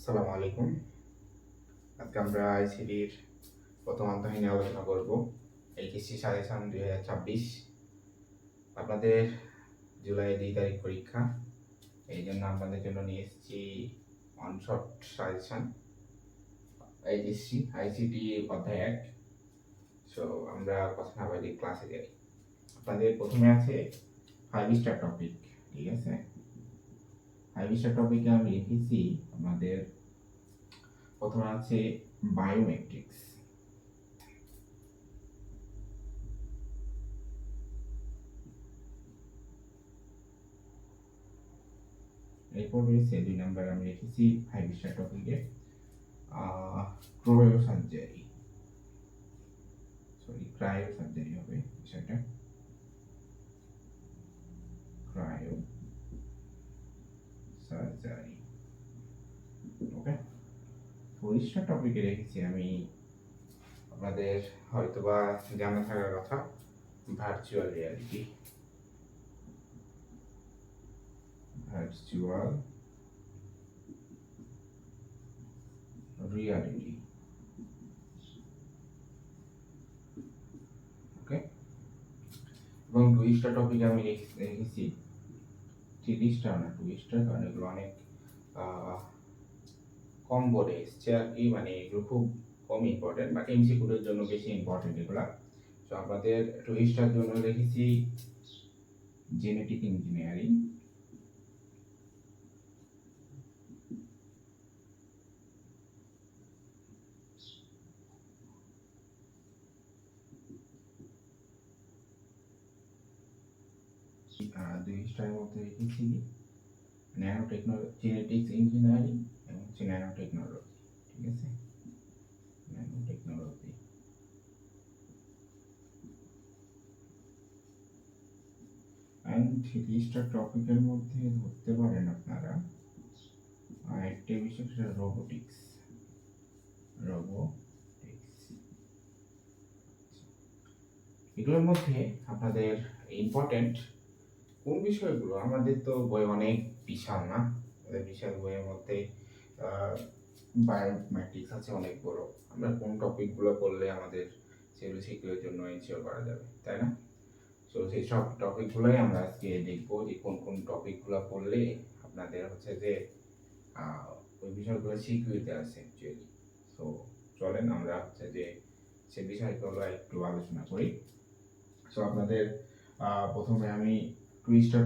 আসসালামু আলাইকুম। আজকে আমরা আইসিটির প্রথম অধ্যায় নিয়ে আলোচনা করব। HSC suggestion 2026। আপনাদের জুলাই 2 তারিখ পরীক্ষা, এই জন্য আপনাদের জন্য নিয়ে এসেছি on short suggestion HSC ICT অধ্যায় 1। সো আমরা কথা না বলে ক্লাসে যাই। আপনাদের প্রথমে আছে 5 স্টার টপিক, ঠিক আছে? 5 স্টার টপিকে আমি লিখেছি আমাদের প্রথমে আছে বায়োমেট্রিক্স। এরপর রয়েছে 2 নাম্বার আমি লিখেছি 5 স্টার টপিকে ক্রায়োসার্জারি, ক্রায়োসার্জারি হবে বিষয়টা, ক্রায়োসার্জারি। ওকে, 4 স্টার টপিকে রেখেছি আমি আপনাদের হয়তোবা জানা থাকার কথা ভার্চুয়াল রিয়ালিটি, ভার্চুয়াল রিয়ালিটি। ওকে, এবং 2 স্টার টপিকে আমি রেখেছি 3 স্টার না 2 স্টার, কারণ এগুলো অনেক কম বোর্ডে এসছে আর কি, মানে এগুলো খুব কম ইম্পর্টেন্ট, বাট এমসিকিউর জন্য বেশি ইম্পর্টেন্ট এগুলা। তো আমাদের 2 স্টার জন্য রেখেছি জেনেটিক ইঞ্জিনিয়ারিং, আর 2 স্টারের মধ্যে রেখেছি ন্যানো টেকনোলজি, জেনেটিক্স ইঞ্জিনিয়ারিং এবং ন্যানো টেকনোলজি, ঠিক আছে? Nano technology. অ্যান্ড 3 স্টার টপিকের মধ্যে ধরতে পারেন আপনারা একটা বিষয়, সেটা রোবোটিক্স। এগুলোর মধ্যে আপনাদের ইম্পর্টেন্ট কোন বিষয়গুলো, আমাদের তো বই অনেক বিশাল না, আমাদের বিশাল বইয়ের মধ্যে বায়োমেট্রিক্স আছে অনেক বড়, আমরা কোন টপিকগুলো পড়লে আমাদের সেগুলো সিকিউরের জন্য এনশিওর করা যাবে, তাই না? তো সেই সব টপিকগুলোই আমরা আজকে দেখবো যে কোন কোন টপিকগুলো পড়লে আপনাদের হচ্ছে যে ওই বিষয়গুলো সিকিউরিতে আছে অ্যাকচুয়ালি। সো চলেন আমরা হচ্ছে যে সে বিষয়গুলো একটু আলোচনা করি। সো আপনাদের প্রথমে আমি 2 স্টার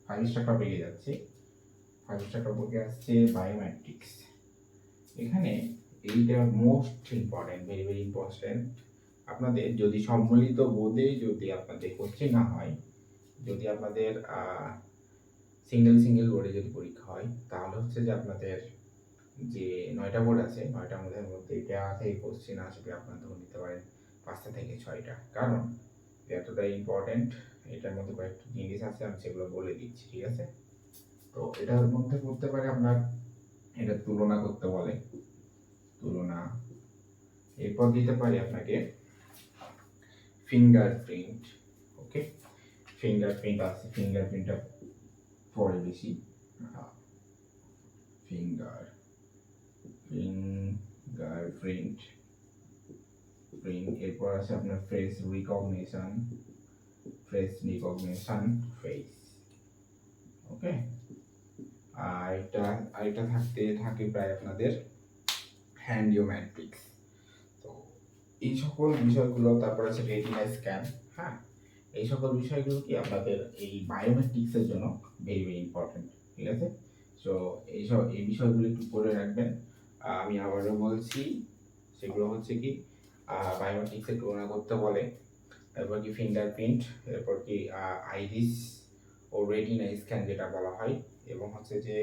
5 স্টার টপিকে যাচ্ছি। 5 স্টার টপিকে আসছে বায়োমেট্রিক্স। এখানে এইটা most important, very very important. আপনাদের যদি সম্মিলিত বোর্ডে যদি আপনাদের কোশ্চেন না হয়, যদি আপনাদের সিঙ্গেল বোর্ডে যদি পরীক্ষা হয়, তাহলে হচ্ছে যে আপনাদের যে 9টা বোর্ড আছে, 9টার মধ্যে এটা থেকে কোশ্চেন আসবে, আপনারা ধরে নিতে পারেন 5টা থেকে 6টা, কারণ এতটা ইম্পর্টেন্ট। এটার মধ্যে কয়েকটা জিনিস আছে, আমি সেগুলো বলে দিচ্ছি, ঠিক আছে? তো এটার মধ্যে করতে পারে আপনার, এটা তুলনা করতে বলে, তুলনা। এরপর দিতে পারি আপনাকে ফিঙ্গারপ্রিন্ট। ওকে, ফিঙ্গারপ্রিন্ট আছে, ফিঙ্গারপ্রিন্টটা পরে বেশি, ফিঙ্গারপ্রিন্ট। এরপর আছে আপনার ফেস রিকগনিশন, ফেস। ওকে, আর এটা থাকে প্রায় আপনাদের হ্যান্ডিওমেট্রিক্স। তো এই সকল বিষয়গুলো, তারপর আছে রেটিনা স্ক্যান। হ্যাঁ, এই সকল বিষয়গুলো কি আপনাদের এই বায়োমেট্রিক্সের জন্য ভেরি ভেরি ইম্পর্টেন্ট, ঠিক আছে? সো এই বিষয়গুলো একটু করে রাখবেন। আমি আবারও বলছি, সেগুলো হচ্ছে কি বায়োমেট্রিক্সের তুলনা করতে বলে, এরপর কি ফিঙ্গারপ্রিন্ট, এরপর কি আইরিস ও রেটিনা স্ক্যান যেটা বলা হয়, এবং হচ্ছে যে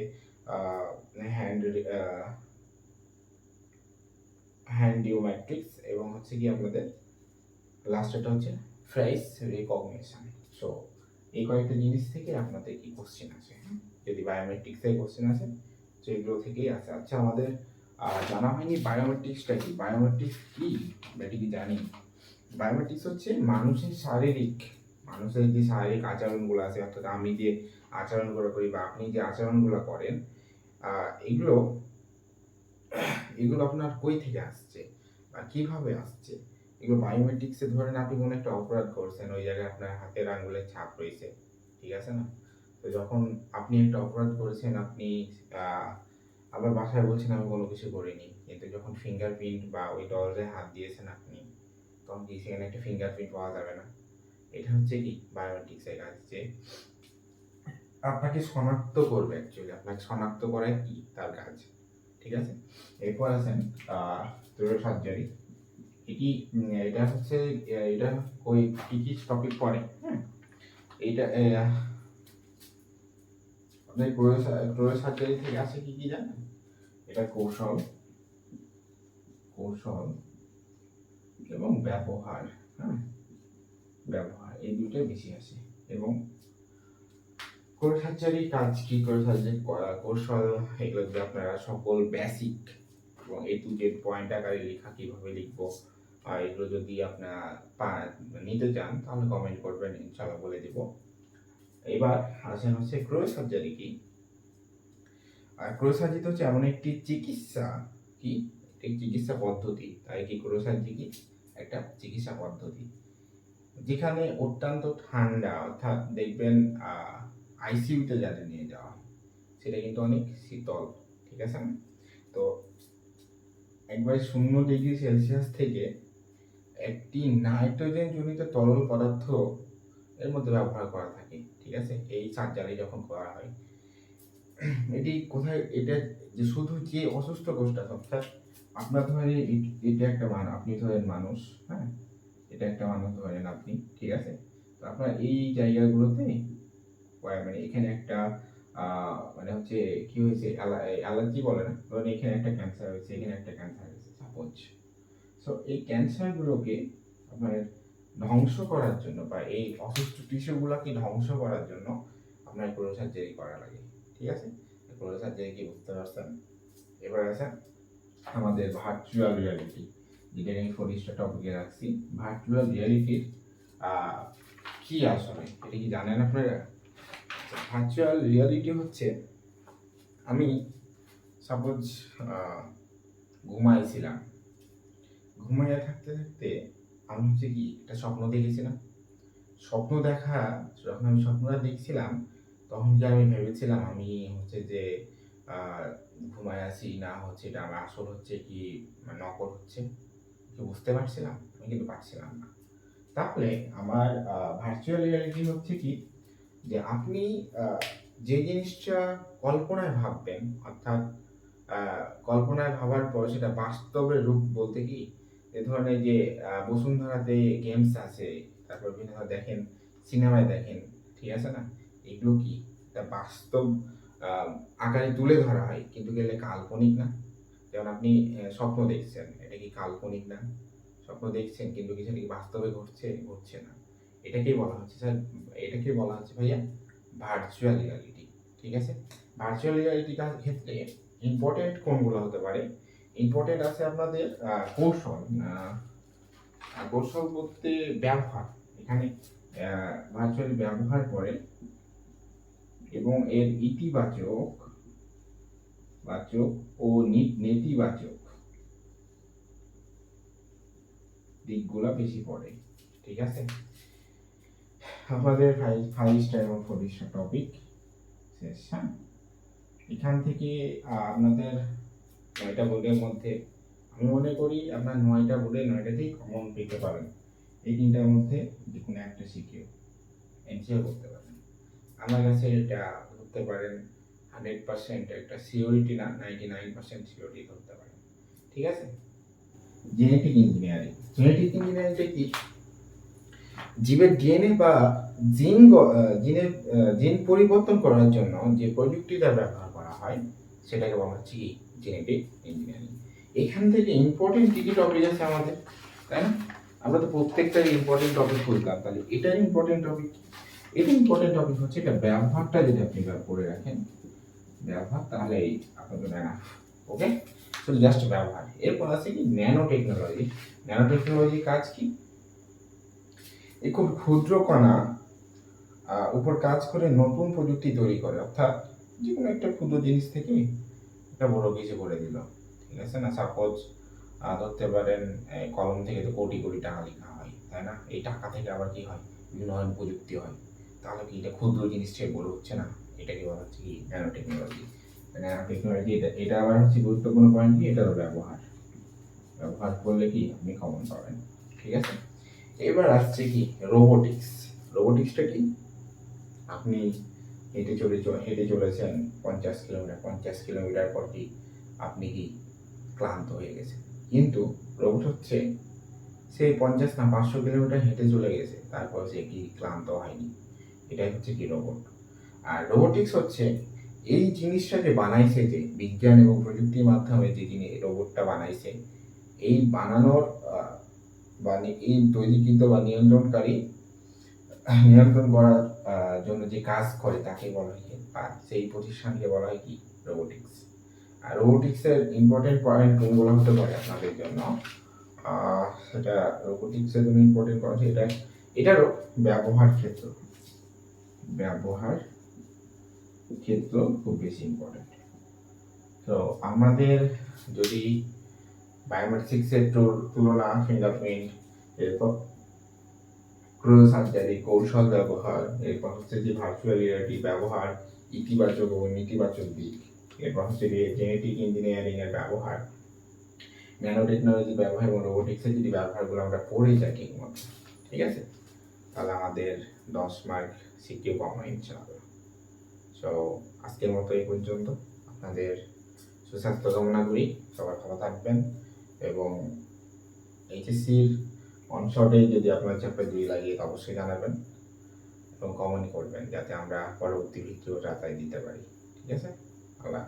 হ্যান্ডিওমেট্রিক্স, এবং হচ্ছে কি আপনাদের লাস্টটা হচ্ছে ফেস রিকগনিশন। সো এই কয়েকটা জিনিস থেকে আপনাদের কি কোশ্চেন আসে, যদি বায়োমেট্রিক্স থেকে কোশ্চেন আসে, তো এগুলো থেকেই আসে। আচ্ছা, আমাদের জানা হয়নি বায়োমেট্রিক্সটা কি। বায়োমেট্রিক্স কি আমরা কি জানি? বায়োমেট্রিক্স হচ্ছে মানুষের যে শারীরিক আচরণগুলো আছে, অর্থাৎ আমি যে আচরণগুলো করি বা আপনি যে আচরণগুলো করেন, এগুলো এগুলো আপনার কই থেকে আসছে বা কিভাবে আসছে, এগুলো বায়োমেট্রিক্সে ধরেন আপনি কোনো একটা অপরাধ করছেন, ওই জায়গায় আপনার হাতের আঙ্গুলের ছাপ রয়েছে, ঠিক আছে না? তো যখন আপনি একটা অপরাধ করেছেন, আপনি আবার বাসায় বলছেন আমি কোনো কিছু করিনি, কিন্তু যখন ফিঙ্গারপ্রিন্ট বা ওই দরজায় হাত দিয়েছেন আপনি, তখন কি সেখানে একটা ফিঙ্গারপ্রিন্ট পাওয়া যাবে না? এটা হচ্ছে কি বায়োমেট্রিক্সের কাজ, যে আপনাকে শনাক্ত করবে, অ্যাকচুয়ালি আপনাকে শনাক্ত করাই কি তার কাজ, ঠিক আছে? এরপর আছেন থ্রোট সার্জারি। এটা হচ্ছে এটা ওই কি কি টপিক পড়ে, হ্যাঁ? এইটা আপনার থ্রোট সার্জারি থেকে আছে কি কি জানেন? এটা কৌশল কৌশল এবং ব্যবহার, হ্যাঁ, ব্যবহার এই দুটোই বেশি আসে। এবং থ্রোট সার্জারি কাজ কি, থ্রোট সার্জারি কৌশল, এগুলো যদি আপনারা সকল বেসিক এবং এ টু জেড পয়েন্ট আকারে লেখা কিভাবে লিখবো, এগুলো যদি আপনার নিতে চান তাহলে কমেন্ট করবেন, ইনশাআল্লাহ বলে দিব। এবার আসেন হচ্ছে ক্রয় সার্জারি কি। আর ক্রয় সার্জারি হচ্ছে এমন একটি চিকিৎসা কি, একটি চিকিৎসা পদ্ধতি, তাই কি ক্রয় সার্জারি কি একটা চিকিৎসা পদ্ধতি, যেখানে অত্যন্ত ঠান্ডা, অর্থাৎ দেখবেন আইসিইউতে যাতে নিয়ে যাওয়া হয় সেটা কিন্তু অনেক শীতল, ঠিক আছে না? তো একবারে 0 ডিগ্রি সেলসিয়াস থেকে একটি নাইট্রোজেন জনিত তরল পদার্থ এর মধ্যে ব্যবহার করা থাকে, ঠিক আছে? এই সার্জারি যখন করা হয়, এটি কোথায়, এটা যে শুধু যে অসুস্থ কোষটা, অর্থাৎ আপনার ধরেন এটা একটা আপনি ধরেন মানুষ, হ্যাঁ, এটা একটা মানুষ ধরেন আপনি, ঠিক আছে? তো আপনার এই জায়গাগুলোতে মানে এখানে একটা মানে হচ্ছে কি হয়েছে, অ্যালার্জি বলে না, ধরেন এখানে একটা ক্যান্সার হয়েছে, এখানে একটা ক্যান্সার হয়েছে সাপোজ। সো এই ক্যান্সারগুলোকে আপনার ধ্বংস করার জন্য বা এই অসুস্থ টিস্যুগুলোকে ধ্বংস করার জন্য আপনার ক্রয় সার্জারি করা লাগে, ঠিক আছে? ক্রয় সার্জারি কি বুঝতে পারছেন? এবার আছে আমাদের ভার্চুয়াল রিয়ালিটি, যেটা আমি 40টা টপিকে রাখছি। ভার্চুয়াল রিয়ালিটির কি আসলে, এটা কি জানেন আপনারা? ভার্চুয়াল রিয়ালিটি হচ্ছে, আমি সাপোজ ঘুমাইছিলাম, ঘুমাইয়া থাকতে থাকতে আমি হচ্ছে কি একটা স্বপ্ন দেখেছিলাম। স্বপ্ন দেখা, যখন আমি স্বপ্নটা দেখছিলাম তখন যে আমি ভেবেছিলাম আমি হচ্ছে যে ঘুমায় আছি, না হচ্ছে এটা আমার আসল হচ্ছে কি নকল হচ্ছে, কি বুঝতে পারছিলাম? আমি কিন্তু পারছিলাম না। তাহলে আমার ভার্চুয়াল রিয়ালিটি হচ্ছে কি, যে আপনি যে জিনিসটা কল্পনায় ভাববেন, অর্থাৎ কল্পনায় ভাবার পর সেটা বাস্তবের রূপ বলতে কি, এ ধরনের যে বসুন্ধরাতে গেমস আছে, তারপর বিভিন্ন দেখেন, সিনেমায় দেখেন, ঠিক আছে না? এগুলো কি এটা বাস্তব আকারে তুলে ধরা হয়, কিন্তু গেলে কাল্পনিক না। যেমন আপনি স্বপ্ন দেখছেন, এটা কি কাল্পনিক না? স্বপ্ন দেখছেন কিন্তু কি সেটা কি বাস্তবে ঘটছে? ঘটছে না। এটাকেই বলা হচ্ছে স্যার, এটাকেই বলা হচ্ছে ভাইয়া ভার্চুয়াল রিয়ালিটি, ঠিক আছে? ভার্চুয়াল রিয়ালিটির ক্ষেত্রে ইম্পর্টেন্ট কোনগুলো হতে পারে? ইম্পর্টেন্ট আছে আপনাদের কৌশল, কৌশল বলতে ব্যবহার, এখানে ভার্চুয়াল ব্যবহার করে এবং এর ইতিবাচক ও নেতিবাচক দিকগুলো বেশি পড়ে, ঠিক আছে? আমাদের 5টা এবং 40টা টপিক শেষ, হ্যাঁ? এখান থেকে আপনাদের 9টা বোর্ডের মধ্যে আমি মনে করি আপনার 9টা বোর্ডে 9টাতেই কমন পেতে পারেন। এই 3টার মধ্যে যে কোনো একটা শিখে এনজয় করতে পারেন। আমার কাছে এটা ধরতে পারেন 100% একটা সিওরিটি না, 99% সিওরিটি ধরতে পারেন, ঠিক আছে? জেনেটিক ইঞ্জিনিয়ারিংটা কি, জীবের ডিএনএ বা জিন পরিবর্তন করার জন্য যে প্রযুক্তিটা ব্যবহার করা হয় সেটাকে বলা হচ্ছে কি জেনেটিক ইঞ্জিনিয়ারিং। এখান থেকে ইম্পর্টেন্ট কি কি টপিক আছে আমাদের, তাই না? আমরা তো প্রত্যেকটাই ইম্পর্টেন্ট টপিক খুঁজলাম, তাহলে এটাই ইম্পর্টেন্ট টপিক। এটা ইম্পর্টেন্ট টপিক হচ্ছে এটা ব্যবহারটা যদি আপনি করে রাখেন, ব্যবহার, তাহলে আপনাদের না, ওকে? শুধু জাস্ট ব্যবহার। এরপর আছে কি ন্যানো টেকনোলজি। ন্যানো টেকনোলজির কাজ কি, এই খুব ক্ষুদ্র কণা উপর কাজ করে নতুন প্রযুক্তি তৈরি করে, অর্থাৎ যে কোনো একটা ক্ষুদ্র জিনিস থেকে একটা বড় কিছু করে দিল, ঠিক ঠিক আছে না? সাপোজ ধরতে পারেন কলম থেকে তো কোটি কোটি টাকা লেখা হয়, তাই না? এই টাকা থেকে আবার কি হয়, বিভিন্ন ধরনের প্রযুক্তি হয়। তাহলে কি এটা ক্ষুদ্র জিনিস থেকে বড় হচ্ছে না? এটাকে বলা হচ্ছে কি ন্যানো টেকনোলজি। ন্যানো টেকনোলজি এটা আবার হচ্ছে গুরুত্বপূর্ণ পয়েন্ট কি, এটারও ব্যবহার করলে কি আপনি কমন পাবেন। ঠিক আছে, এবার আসছে কি রোবোটিক্স। রোবোটিক্সটা কি, আপনি হেঁটে চলেছেন 50 কিলোমিটার, 50 কিলোমিটার পর কি আপনি কি ক্লান্ত হয়ে গেছে, কিন্তু রোবট হচ্ছে সে 50 না 500 কিলোমিটার হেঁটে চলে গেছে, তারপর সে কি ক্লান্ত হয়নি। এটাই হচ্ছে কি রোবট। আর রোবোটিক্স হচ্ছে এই জিনিসটা যে বানাইছে, যে বিজ্ঞান এবং প্রযুক্তির মাধ্যমে যে জিনিস রোবটটা বানাইছে, এই বানানোর মানে এই তৈরিকৃত বা নিয়ন্ত্রণ করার জন্য যে কাজ করে তাকে বলা হয়, আর সেই প্রতিষ্ঠানকে বলা হয় কি রোবোটিক্স। আর রোবোটিক্সের ইম্পর্টেন্ট পয়েন্ট কোনগুলো হতে পারে আপনাদের জন্য, সেটা রোবোটিক্সের জন্য ইম্পর্টেন্ট পয়েন্ট, এটারও ব্যবহার ক্ষেত্র খুব বেশি ইম্পর্টেন্ট। তো আমাদের যদি বায়োমেট্রিক্সের তুলনা, ফিঙ্গারপ্রিন্ট, এরপর ক্রোসার্জারি কৌশল ব্যবহার, এরপর হচ্ছে যে ভার্চুয়াল রিয়ালিটি ব্যবহার, ইতিবাচক এবং নেতিবাচক দিক, এরপর হচ্ছে জেনেটিক ইঞ্জিনিয়ারিং এর ব্যবহার, ন্যানো টেকনোলজি ব্যবহার এবং রোবোটিক্সের যদি ব্যবহারগুলো আমরা পড়ে যাই ঠিকমতো, ঠিক আছে, তাহলে আমাদের 10 মার্ক সিকিউ পাবো ইনশাআল্লাহ। সো আজকের মতো এই পর্যন্ত। আপনাদের সুস্বাস্থ্য কামনা করি, সবাই ভালো থাকবেন, এবং এইচএসসির অনশটে যদি আপনার চ্যাপ্টার 2 লাগে তো অবশ্যই জানাবেন এবং কমেন্ট করবেন, যাতে আমরা পরবর্তী ভিডিও যাচাই দিতে পারি। ঠিক আছে, আল্লাহ।